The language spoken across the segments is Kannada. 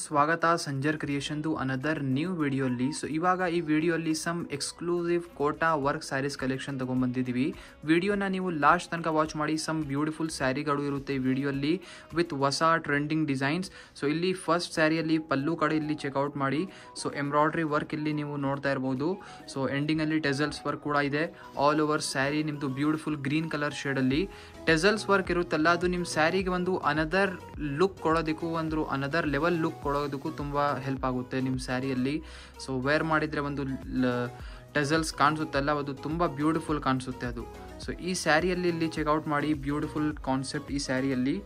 ಸ್ವಾಗತ ಸಂಜರ್ ಕ್ರಿಯೇಷನ್ ದು ಅನದರ್ ನ್ಯೂ ವಿಡಿಯೋಲಿ. ಸೊ ಇವಾಗ ಈ ವಿಡಿಯೋಲಿ some exclusive Kota work saris collection ತಗೊಂಡ್ಬಂದಿದ್ದೀವಿ. ವಿಡಿಯೋನ ನೀವು ಲಾಸ್ಟ್ ತನಕ ವಾಚ್ ಮಾಡಿ. ಸಮ್ ಬ್ಯೂಟಿಫುಲ್ ಸ್ಯಾರಿಗಳು ಇರುತ್ತೆ ಈ ವಿಡಿಯೋಲಿ ವಿತ್ ಹೊಸ ಟ್ರೆಂಡಿಂಗ್ ಡಿಸೈನ್ಸ್. ಸೊ ಇಲ್ಲಿ ಫಸ್ಟ್ ಸ್ಯಾರಿಯಲ್ಲಿ ಪಲ್ಲು ಕಡೆ ಇಲ್ಲಿ ಚೆಕ್ಔಟ್ ಮಾಡಿ. ಸೊ ಎಂಬ್ರಾಯ್ಡ್ರಿ ವರ್ಕ್ ಇಲ್ಲಿ ನೀವು ನೋಡ್ತಾ ಇರ್ಬೋದು. ಸೊ ಎಂಡಿಂಗಲ್ಲಿ ಟೆಸಲ್ಸ್ ವರ್ಕ್ ಕೂಡ ಇದೆ. ಆಲ್ ಓವರ್ ಸ್ಯಾರಿ ನಿಮ್ಮದು ಬ್ಯೂಟಿಫುಲ್ ಗ್ರೀನ್ ಕಲರ್ ಶೇಡಲ್ಲಿ ಟೆಸಲ್ಸ್ ವರ್ಕ್ ಇರುತ್ತಲ್ಲ, ಅದು ನಿಮ್ಮ ಸ್ಯಾರಿಗೆ ಒಂದು ಅನದರ್ ಲುಕ್ ಕೊಡೋದಕ್ಕೂ ಒಂದು ಅನದರ್ ಲೆವೆಲ್ ಲುಕ್ ಕೊಡೋದಕ್ಕೂ ತುಂಬ ಹೆಲ್ಪ್ ಆಗುತ್ತೆ ನಿಮ್ಮ ಸ್ಯಾರಿಯಲ್ಲಿ. ಸೊ ವೇರ್ ಮಾಡಿದರೆ ಒಂದು ಟೆಸಲ್ಸ್ ಕಾಣಿಸುತ್ತಲ್ಲ, ಅದು ತುಂಬ ಬ್ಯೂಟಿಫುಲ್ ಕಾಣಿಸುತ್ತೆ ಅದು. ಸೊ ಈ ಸ್ಯಾರಿಯಲ್ಲಿ ಇಲ್ಲಿ ಚೆಕ್ಔಟ್ ಮಾಡಿ. ಬ್ಯೂಟಿಫುಲ್ ಕಾನ್ಸೆಪ್ಟ್ ಈ ಸ್ಯಾರಿಯಲ್ಲಿ.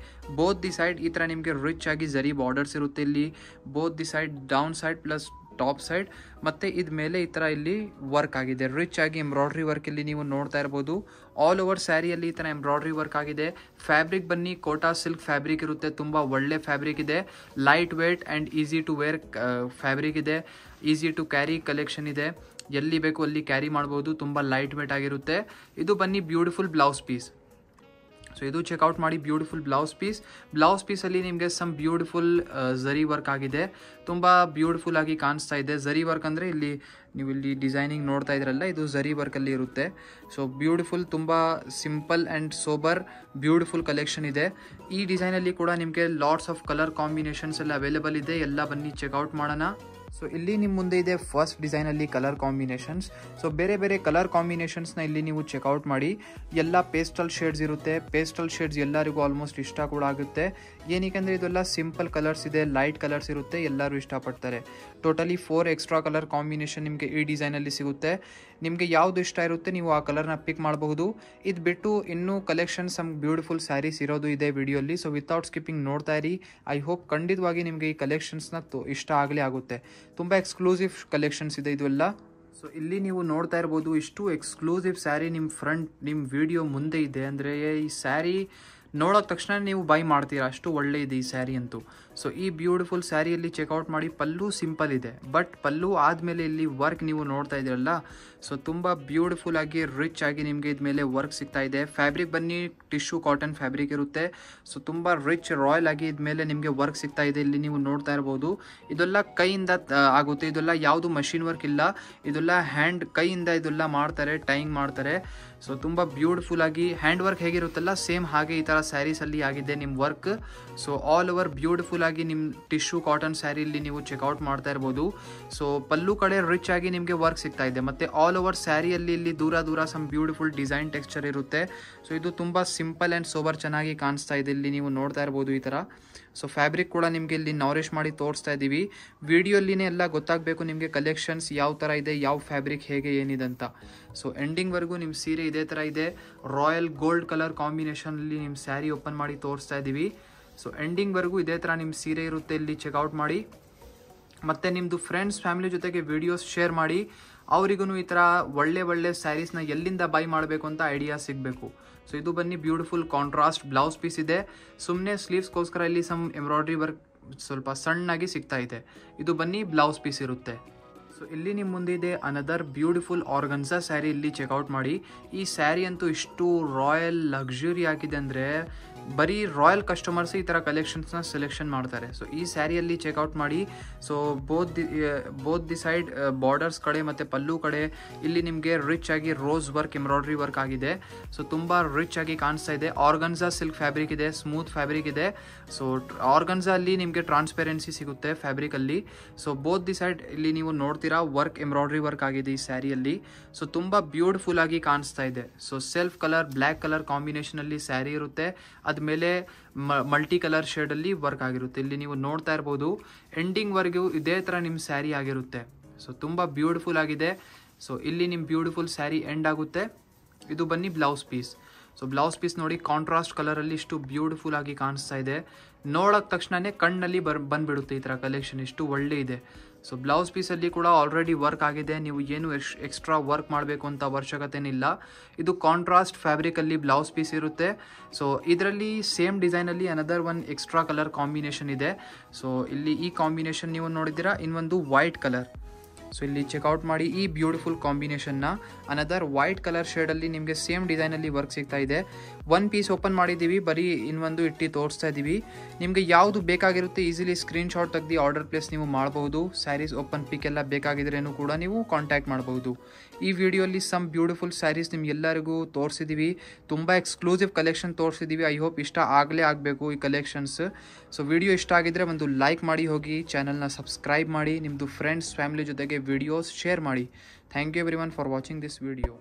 ಬೋತ್ ದಿ ಸೈಡ್ ಈ ಥರ ನಿಮಗೆ ರಿಚ್ ಆಗಿ ಜರಿ ಬಾರ್ಡರ್ಸ್ ಇರುತ್ತೆ ಇಲ್ಲಿ. Both the side down side plus top side, ಮತ್ತು ಇದ ಮೇಲೆ ಈ ಥರ ಇಲ್ಲಿ ವರ್ಕ್ ಆಗಿದೆ. ರಿಚ್ ಆಗಿ ಎಂಬ್ರಾಯ್ಡ್ರಿ ವರ್ಕ್ ಇಲ್ಲಿ ನೀವು ನೋಡ್ತಾ ಇರ್ಬೋದು. ಆಲ್ ಓವರ್ ಸ್ಯಾರಿಯಲ್ಲಿ ಈ ಥರ ಎಂಬ್ರಾಯ್ಡ್ರಿ ವರ್ಕ್ ಆಗಿದೆ. ಫ್ಯಾಬ್ರಿಕ್ ಬನ್ನಿ ಕೋಟಾ ಸಿಲ್ಕ್ ಫ್ಯಾಬ್ರಿಕ್ ಇರುತ್ತೆ. ತುಂಬ ಒಳ್ಳೆ ಫ್ಯಾಬ್ರಿಕ್ ಇದೆ. Light weight and easy to wear fabric ಇದೆ. ಈಸಿ ಟು ಕ್ಯಾರಿ ಕಲೆಕ್ಷನ್ ಇದೆ. ಎಲ್ಲಿ ಬೇಕು ಅಲ್ಲಿ ಕ್ಯಾರಿ ಮಾಡ್ಬೋದು. ತುಂಬ ಲೈಟ್ ವೇಟ್ ಆಗಿರುತ್ತೆ. ಇದು ಬನ್ನಿ ಬ್ಯೂಟಿಫುಲ್ ಬ್ಲೌಸ್ ಪೀಸ್. ಸೊ ಇದು ಚೆಕ್ಔಟ್ ಮಾಡಿ. ಬ್ಯೂಟಿಫುಲ್ ಬ್ಲೌಸ್ ಪೀಸಲ್ಲಿ ನಿಮಗೆ ಸಮ್ ಬ್ಯೂಟಿಫುಲ್ ಝರಿ ವರ್ಕ್ ಆಗಿದೆ. ತುಂಬ ಬ್ಯೂಟಿಫುಲ್ ಆಗಿ ಕಾಣಿಸ್ತಾ ಇದೆ. ಝರಿ ವರ್ಕ್ ಅಂದರೆ ಇಲ್ಲಿ ನೀವು ಇಲ್ಲಿ ಡಿಸೈನಿಂಗ್ ನೋಡ್ತಾ ಇದ್ರಲ್ಲ, ಇದು ಝರಿ ವರ್ಕಲ್ಲಿ ಇರುತ್ತೆ. ಸೊ ಬ್ಯೂಟಿಫುಲ್, ತುಂಬ simple and sober beautiful collection ಇದೆ. ಈ ಡಿಸೈನಲ್ಲಿ ಕೂಡ ನಿಮಗೆ ಲಾಟ್ಸ್ ಆಫ್ ಕಲರ್ ಕಾಂಬಿನೇಷನ್ಸ್ ಎಲ್ಲ ಅವೈಲೇಬಲ್ ಇದೆ. ಎಲ್ಲ ಬನ್ನಿ ಚೆಕ್ಔಟ್ ಮಾಡೋಣ. ಸೊ ಇಲ್ಲಿ ನಿಮ್ಮ ಮುಂದೆ ಇದೆ ಫಸ್ಟ್ ಡಿಸೈನಲ್ಲಿ ಕಲರ್ ಕಾಂಬಿನೇಷನ್ಸ್. ಸೊ ಬೇರೆ ಬೇರೆ ಕಲರ್ ಕಾಂಬಿನೇಷನ್ಸ್ನ ಇಲ್ಲಿ ನೀವು ಚೆಕ್ಔಟ್ ಮಾಡಿ. ಎಲ್ಲ ಪೇಸ್ಟಲ್ ಶೇಡ್ಸ್ ಇರುತ್ತೆ. ಪೇಸ್ಟಲ್ ಶೇಡ್ಸ್ ಎಲ್ಲರಿಗೂ ಆಲ್ಮೋಸ್ಟ್ ಇಷ್ಟ ಕೂಡ ಆಗುತ್ತೆ. ಏನಕ್ಕೆ ಇದೆಲ್ಲ ಸಿಂಪಲ್ ಕಲರ್ಸ್ ಇದೆ, ಲೈಟ್ ಕಲರ್ಸ್ ಇರುತ್ತೆ, ಎಲ್ಲರೂ ಇಷ್ಟಪಡ್ತಾರೆ. ಟೋಟಲಿ 4 ಎಕ್ಸ್ಟ್ರಾ ಕಲರ್ ಕಾಂಬಿನೇಷನ್ ನಿಮಗೆ ಈ ಡಿಸೈನಲ್ಲಿ ಸಿಗುತ್ತೆ. ನಿಮಗೆ ಯಾವುದು ಇಷ್ಟ ಇರುತ್ತೆ ನೀವು ಆ ಕಲರ್ನ ಪಿಕ್ ಮಾಡಬಹುದು. ಇದು ಬಿಟ್ಟು ಇನ್ನೂ ಕಲೆಕ್ಷನ್ ಸಮ್ ಬ್ಯೂಟಿಫುಲ್ ಸ್ಯಾರೀಸ್ ಇರೋದು ಇದೆ ವಿಡಿಯೋಲಿ. ಸೊ ವಿತೌಟ್ ಸ್ಕಿಪ್ಪಿಂಗ್ ನೋಡ್ತಾ ಇರಿ. ಐ ಹೋಪ್ ಖಂಡಿತವಾಗಿ ನಿಮಗೆ ಈ ಕಲೆಕ್ಷನ್ಸ್ನ ಇಷ್ಟ ಆಗಲೇ ಆಗುತ್ತೆ. ತುಂಬ ಎಕ್ಸ್ಕ್ಲೂಸಿವ್ ಕಲೆಕ್ಷನ್ಸ್ ಇದೆ ಇದೆಲ್ಲ. ಸೊ ಇಲ್ಲಿ ನೀವು ನೋಡ್ತಾ ಇರ್ಬೋದು, ಇಷ್ಟು ಎಕ್ಸ್ಕ್ಲೂಸಿವ್ ಸ್ಯಾರಿ ನಿಮ್ಮ ವಿಡಿಯೋ ಮುಂದೆ ಇದೆ. ಅಂದರೆ ಈ ಸ್ಯಾರಿ ನೋಡೋಕೆ ತಕ್ಷಣ ನೀವು ಬೈ ಮಾಡ್ತೀರಾ, ಅಷ್ಟು ಒಳ್ಳೆ ಇದೆ ಈ ಸ್ಯಾರಿ ಅಂತೂ. ಸೊ ಈ ಬ್ಯೂಟಿಫುಲ್ ಸ್ಯಾರಿಯಲ್ಲಿ ಚೆಕ್ಔಟ್ ಮಾಡಿ. ಪಲ್ಲು ಸಿಂಪಲ್ ಇದೆ, ಬಟ್ ಪಲ್ಲು ಆದಮೇಲೆ ಇಲ್ಲಿ ವರ್ಕ್ ನೀವು ನೋಡ್ತಾ ಇದ್ದೀರಲ್ಲ, ಸೊ ತುಂಬ ಬ್ಯೂಟಿಫುಲ್ ಆಗಿ ರಿಚ್ ಆಗಿ ನಿಮಗೆ ಇದ್ಮೇಲೆ ವರ್ಕ್ ಸಿಗ್ತಾ ಇದೆ. ಫ್ಯಾಬ್ರಿಕ್ ಬನ್ನಿ ಟಿಶ್ಯೂ ಕಾಟನ್ ಫ್ಯಾಬ್ರಿಕ್ ಇರುತ್ತೆ. ಸೊ ತುಂಬ ರಿಚ್ ರಾಯಲ್ ಆಗಿ ಇದ್ಮೇಲೆ ನಿಮಗೆ ವರ್ಕ್ ಸಿಗ್ತಾ ಇದೆ. ಇಲ್ಲಿ ನೀವು ನೋಡ್ತಾ ಇರ್ಬೋದು. ಇದೆಲ್ಲ ಕೈಯಿಂದ ಆಗುತ್ತೆ. ಇದೆಲ್ಲ ಯಾವುದು ಮಷಿನ್ ವರ್ಕ್ ಇಲ್ಲ. ಇದೆಲ್ಲ ಹ್ಯಾಂಡ್ ಕೈಯಿಂದ ಇದೆಲ್ಲ ಮಾಡ್ತಾರೆ, ಟೈಯಿಂಗ್ ಮಾಡ್ತಾರೆ. ಸೊ ತುಂಬ ಬ್ಯೂಟಿಫುಲ್ ಆಗಿ ಹ್ಯಾಂಡ್ ವರ್ಕ್ ಹೇಗಿರುತ್ತಲ್ಲ ಸೇಮ್ ಹಾಗೆ ಈ ಥರ ಸ್ಯಾರೀಸಲ್ಲಿ ಆಗಿದೆ ನಿಮ್ಮ work. So all over beautiful ಆಗಿ ನಿಮ್ಮ ಟಿಶ್ಯೂ ಕಾಟನ್ ಸ್ಯಾರಿಲಿ ನೀವು ಚೆಕ್ಔಟ್ ಮಾಡ್ತಾ ಇರ್ಬೋದು. ಸೊ ಪಲ್ಲು ಕಡೆ ರಿಚ್ ಆಗಿ ನಿಮಗೆ ವರ್ಕ್ ಸಿಗ್ತಾ ಇದೆ. ಮತ್ತು ಆಲ್ ಓವರ್ ಸ್ಯಾರಿಯಲ್ಲಿ ಇಲ್ಲಿ ದೂರ ಸಮ್ ಬ್ಯೂಟಿಫುಲ್ ಡಿಸೈನ್ ಟೆಕ್ಸ್ಚರ್ ಇರುತ್ತೆ. ಸೊ ಇದು ತುಂಬ ಸಿಂಪಲ್ ಆ್ಯಂಡ್ ಸೋಬರ್ ಚೆನ್ನಾಗಿ ಕಾಣಿಸ್ತಾ ಇದೆ. ಇಲ್ಲಿ ನೀವು ನೋಡ್ತಾ ಇರ್ಬೋದು ಈ ಥರ. ಸೊ ಫ್ಯಾಬ್ರಿಕ್ ಕೂಡ ನಿಮಗೆ ಇಲ್ಲಿ ನಾರಿಶ್ ಮಾಡಿ ತೋರಿಸ್ತಾ ಇದ್ದೀವಿ. ವಿಡಿಯೋಲಿನೇ ಎಲ್ಲ ಗೊತ್ತಾಗಬೇಕು ನಿಮಗೆ ಕಲೆಕ್ಷನ್ಸ್ ಯಾವ ಥರ ಇದೆ, ಯಾವ ಫ್ಯಾಬ್ರಿಕ್ ಹೇಗೆ ಏನಿದೆ ಅಂತ. ಸೊ ಎಂಡಿಂಗ್ವರೆಗೂ ನಿಮ್ಮ ಸೀರೆ ಇದೇ ಥರ ಇದೆ. ರಾಯಲ್ ಗೋಲ್ಡ್ ಕಲರ್ ಕಾಂಬಿನೇಷನಲ್ಲಿ ನಿಮ್ಮ ಸ್ಯಾರಿ ಓಪನ್ ಮಾಡಿ ತೋರಿಸ್ತಾ ಇದ್ದೀವಿ. ಸೊ ಎಂಡಿಂಗ್ವರೆಗೂ ಇದೇ ಥರ ನಿಮ್ಮ ಸೀರೆ ಇರುತ್ತೆ. ಇಲ್ಲಿ ಚೆಕ್ಔಟ್ ಮಾಡಿ. ಮತ್ತು ನಿಮ್ಮದು ಫ್ರೆಂಡ್ಸ್ ಫ್ಯಾಮಿಲಿ ಜೊತೆಗೆ ವಿಡಿಯೋಸ್ ಶೇರ್ ಮಾಡಿ. ಅವರಿಗೂ ಈ ಥರ ಒಳ್ಳೆ ಸ್ಯಾರೀಸ್ನ ಎಲ್ಲಿಂದ ಬೈ ಮಾಡಬೇಕು ಅಂತ ಐಡಿಯಾ ಸಿಗಬೇಕು. ಸೊ ಇದು ಬನ್ನಿ ಬ್ಯೂಟಿಫುಲ್ ಕಾಂಟ್ರಾಸ್ಟ್ ಬ್ಲೌಸ್ ಪೀಸ್ ಇದೆ. ಸುಮ್ಮನೆ ಸ್ಲೀವ್ಸ್ಗೋಸ್ಕರ ಇಲ್ಲಿ ಸಮ್ ಎಂಬ್ರಾಯ್ಡ್ರಿ ವರ್ಕ್ ಸ್ವಲ್ಪ ಸಣ್ಣಾಗಿ ಸಿಗ್ತಾ ಇದೆ. ಇದು ಬನ್ನಿ ಬ್ಲೌಸ್ ಪೀಸ್ ಇರುತ್ತೆ. ಸೊ ಇಲ್ಲಿ ನಿಮ್ಮ ಮುಂದೆ ಇದೆ ಅನದರ್ ಬ್ಯೂಟಿಫುಲ್ ಆರ್ಗನ್ಸಾ ಸ್ಯಾರಿ. ಇಲ್ಲಿ ಚೆಕ್ಔಟ್ ಮಾಡಿ. ಈ ಸ್ಯಾರಿ ಅಂತೂ ಇಷ್ಟು ರಾಯಲ್ ಲಕ್ಸುರಿ ಆಗಿದೆ ಅಂದರೆ ಬರೀ ರಾಯಲ್ ಕಸ್ಟಮರ್ಸ್ ಈ ಥರ ಕಲೆಕ್ಷನ್ಸ್ನ ಸೆಲೆಕ್ಷನ್ ಮಾಡ್ತಾರೆ. ಸೊ ಈ ಸ್ಯಾರಿಯಲ್ಲಿ ಚೆಕ್ಔಟ್ ಮಾಡಿ. So both the side borders ಕಡೆ ಮತ್ತು ಪಲ್ಲು ಕಡೆ ಇಲ್ಲಿ ನಿಮಗೆ ರಿಚ್ ಆಗಿ ರೋಸ್ ವರ್ಕ್ ಎಂಬ್ರಾಯ್ಡ್ರಿ ವರ್ಕ್ ಆಗಿದೆ. ಸೊ ತುಂಬ ರಿಚ್ ಆಗಿ ಕಾಣಿಸ್ತಾ ಇದೆ. ಆರ್ಗನ್ಸಾ ಸಿಲ್ಕ್ ಫ್ಯಾಬ್ರಿಕ್ ಇದೆ, ಸ್ಮೂತ್ ಫ್ಯಾಬ್ರಿಕ್ ಇದೆ. ಸೊ ಆರ್ಗನ್ಸಾ ಅಲ್ಲಿ ನಿಮಗೆ ಟ್ರಾನ್ಸ್ಪೆರೆನ್ಸಿ ಸಿಗುತ್ತೆ ಫ್ಯಾಬ್ರಿಕಲ್ಲಿ. ಸೊ ಬೋತ್ ದಿ ಸೈಡ್ ಇಲ್ಲಿ ನೀವು ನೋಡ್ತೀರಾ ವರ್ಕ್ ಎಂಬ್ರಾಯ್ಡ್ರಿ ವರ್ಕ್ ಆಗಿದೆ ಈ ಸ್ಯಾರಿಯಲ್ಲಿ. ಸೊ ತುಂಬ ಬ್ಯೂಟಿಫುಲ್ ಆಗಿ ಕಾಣಿಸ್ತಾ ಇದೆ. So self colour black colour ಕಾಂಬಿನೇಷನಲ್ಲಿ ಸ್ಯಾರಿ ಇರುತ್ತೆ. ಅದ್ಮೇಲೆ ಮಲ್ಟಿ ಕಲರ್ ಶೇಡಲ್ಲಿ ವರ್ಕ್ ಆಗಿರುತ್ತೆ. ಇಲ್ಲಿ ನೀವು ನೋಡ್ತಾ ಇರ್ಬೋದು. ಎಂಡಿಂಗ್ವರೆಗೂ ಇದೇ ಥರ ನಿಮ್ಮ ಸ್ಯಾರಿ ಆಗಿರುತ್ತೆ. ಸೊ ತುಂಬ ಬ್ಯೂಟಿಫುಲ್ ಆಗಿದೆ. ಸೊ ಇಲ್ಲಿ ನಿಮ್ಮ ಬ್ಯೂಟಿಫುಲ್ ಸ್ಯಾರಿ ಎಂಡ್ ಆಗುತ್ತೆ. ಇದು ಬನ್ನಿ blouse piece. So blouse piece ನೋಡಿ ಕಾಂಟ್ರಾಸ್ಟ್ ಕಲರಲ್ಲಿ ಇಷ್ಟು ಬ್ಯೂಟಿಫುಲ್ ಆಗಿ ಕಾಣಿಸ್ತಾ ಇದೆ. ನೋಡೋಕೆ ತಕ್ಷಣನೇ ಕಣ್ಣಲ್ಲಿ ಬಂದ್ಬಿಡುತ್ತೆ ಈ ಥರ ಕಲೆಕ್ಷನ್, ಇಷ್ಟು ಒಳ್ಳೆ ಇದೆ. ಸೊ ಬ್ಲೌಸ್ ಪೀಸಲ್ಲಿ ಕೂಡ ಆಲ್ರೆಡಿ ವರ್ಕ್ ಆಗಿದೆ, ನೀವು ಏನು ಎಕ್ಸ್ಟ್ರಾ ವರ್ಕ್ ಮಾಡಬೇಕು ಅಂತ ಅವಶ್ಯಕತೆನಿಲ್ಲ. ಇದು ಕಾಂಟ್ರಾಸ್ಟ್ ಫ್ಯಾಬ್ರಿಕಲ್ಲಿ ಬ್ಲೌಸ್ ಪೀಸ್ ಇರುತ್ತೆ. ಸೊ ಇದರಲ್ಲಿ ಸೇಮ್ ಡಿಸೈನಲ್ಲಿ another one extra colour combination ಇದೆ. ಸೊ ಇಲ್ಲಿ ಈ ಕಾಂಬಿನೇಷನ್ ನೀವು ನೋಡಿದ್ದೀರಾ, ಇನ್ನೊಂದು ವೈಟ್ ಕಲರ್. ಸೊ ಇಲ್ಲಿ ಚೆಕ್ಔಟ್ ಮಾಡಿ ಈ ಬ್ಯೂಟಿಫುಲ್ ಕಾಂಬಿನೇಷನ್ನ. ಅನದರ್ ವೈಟ್ ಕಲರ್ ಶೇಡಲ್ಲಿ ನಿಮಗೆ ಸೇಮ್ ಡಿಸೈನಲ್ಲಿ ವರ್ಕ್ ಸಿಗ್ತಾ ಇದೆ. ಒನ್ ಪೀಸ್ ಓಪನ್ ಮಾಡಿದ್ದೀವಿ, ಬರೀ ಇನ್ನೊಂದು ಇಟ್ಟು ತೋರಿಸ್ತಾ ಇದ್ದೀವಿ. ನಿಮಗೆ ಯಾವುದು ಬೇಕಾಗಿರುತ್ತೆ ಈಸಿಲಿ ಸ್ಕ್ರೀನ್ಶಾಟ್ ತೆಗೆದು ಆರ್ಡರ್ ಪ್ಲೇಸ್ ನೀವು ಮಾಡಬಹುದು. ಸ್ಯಾರೀಸ್ ಓಪನ್ ಪಿಕ್ ಎಲ್ಲ ಬೇಕಾಗಿದ್ರೇನು ಕೂಡ ನೀವು ಕಾಂಟ್ಯಾಕ್ಟ್ ಮಾಡಬಹುದು. ಈ ವಿಡಿಯೋಲಿ ಸಮ್ ಬ್ಯೂಟಿಫುಲ್ ಸ್ಯಾರೀಸ್ ನಿಮ್ಗೆಲ್ಲರಿಗೂ ತೋರಿಸಿದ್ದೀವಿ. ತುಂಬ ಎಕ್ಸ್ಕ್ಲೂಸಿವ್ ಕಲೆಕ್ಷನ್ ತೋರಿಸಿದ್ದೀವಿ. ಐ ಹೋಪ್ ಇಷ್ಟ ಆಗಬೇಕು ಈ ಕಲೆಕ್ಷನ್ಸ್. ಸೊ ವಿಡಿಯೋ ಇಷ್ಟ ಆಗಿದ್ರೆ ಒಂದು ಲೈಕ್ ಮಾಡಿ ಹೋಗಿ, ಚಾನಲ್ನ ಸಬ್ಸ್ಕ್ರೈಬ್ ಮಾಡಿ, ನಿಮ್ಮದು ಫ್ರೆಂಡ್ಸ್ ಫ್ಯಾಮಿಲಿ ಜೊತೆಗೆ ವಿಡಿಯೋಸ್ ಶೇರ್ ಮಾಡಿ. Thank you everyone for watching this video.